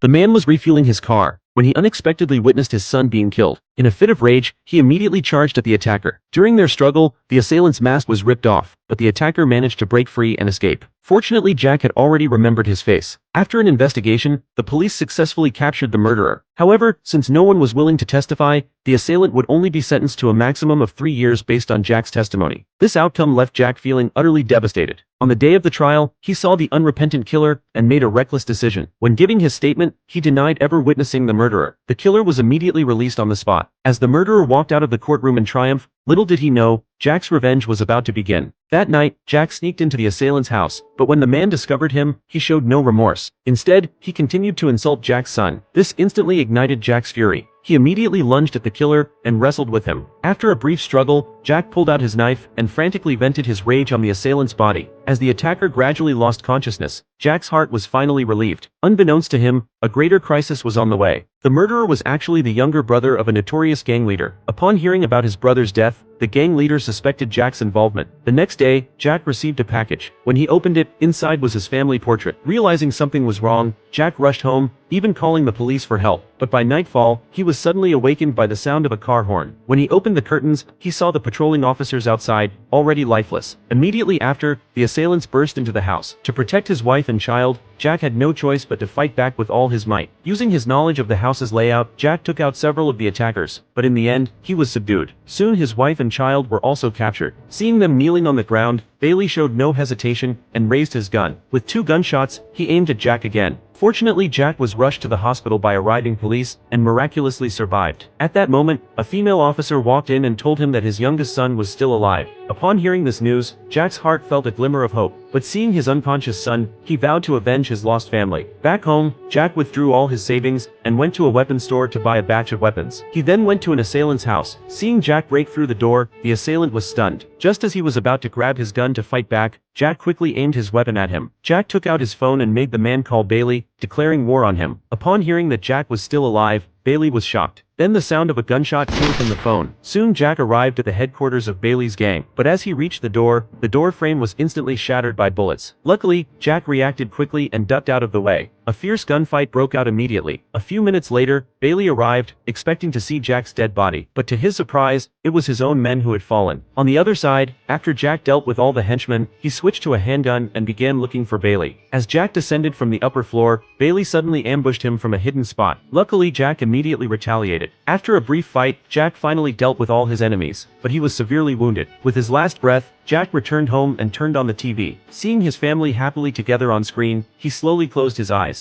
The man was refueling his car when he unexpectedly witnessed his son being killed. In a fit of rage, he immediately charged at the attacker. During their struggle, the assailant's mask was ripped off, but the attacker managed to break free and escape. Fortunately, Jack had already remembered his face. After an investigation, the police successfully captured the murderer. However, since no one was willing to testify, the assailant would only be sentenced to a maximum of 3 years based on Jack's testimony. This outcome left Jack feeling utterly devastated. On the day of the trial, he saw the unrepentant killer and made a reckless decision. When giving his statement, he denied ever witnessing the murderer. The killer was immediately released on the spot. As the murderer walked out of the courtroom in triumph, little did he know, Jack's revenge was about to begin. That night, Jack sneaked into the assailant's house, but when the man discovered him, he showed no remorse. Instead, he continued to insult Jack's son. This instantly ignited Jack's fury. He immediately lunged at the killer and wrestled with him. After a brief struggle, Jack pulled out his knife and frantically vented his rage on the assailant's body. As the attacker gradually lost consciousness, Jack's heart was finally relieved. Unbeknownst to him, a greater crisis was on the way. The murderer was actually the younger brother of a notorious gang leader. Upon hearing about his brother's death, the gang leader suspected Jack's involvement. The next day, Jack received a package. When he opened it, inside was his family portrait. Realizing something was wrong, Jack rushed home, even calling the police for help. But by nightfall, he was suddenly awakened by the sound of a car horn. When he opened the curtains, he saw the patrolling officers outside, already lifeless. Immediately after, the assailants burst into the house. To protect his wife and child, Jack had no choice but to fight back with all his might. Using his knowledge of the house's layout, Jack took out several of the attackers, but in the end, he was subdued. Soon his wife and child were also captured. Seeing them kneeling on the ground, Bailey showed no hesitation and raised his gun. With 2 gunshots, he aimed at Jack again. Fortunately, Jack was rushed to the hospital by arriving police and miraculously survived. At that moment, a female officer walked in and told him that his youngest son was still alive. Upon hearing this news, Jack's heart felt a glimmer of hope. But seeing his unconscious son, he vowed to avenge his lost family. Back home, Jack withdrew all his savings and went to a weapons store to buy a batch of weapons. He then went to an assailant's house. Seeing Jack break through the door, the assailant was stunned. Just as he was about to grab his gun to fight back, Jack quickly aimed his weapon at him. Jack took out his phone and made the man call Bailey, declaring war on him. Upon hearing that Jack was still alive, Bailey was shocked. Then the sound of a gunshot came from the phone. Soon Jack arrived at the headquarters of Bailey's gang, but as he reached the door frame was instantly shattered by bullets. Luckily, Jack reacted quickly and ducked out of the way. A fierce gunfight broke out immediately. A few minutes later, Bailey arrived, expecting to see Jack's dead body, but to his surprise, it was his own men who had fallen. On the other side, after Jack dealt with all the henchmen, he switched to a handgun and began looking for Bailey. As Jack descended from the upper floor, Bailey suddenly ambushed him from a hidden spot. Luckily, Jack immediately retaliated. After a brief fight, Jack finally dealt with all his enemies, but he was severely wounded. With his last breath, Jack returned home and turned on the TV. Seeing his family happily together on screen, he slowly closed his eyes.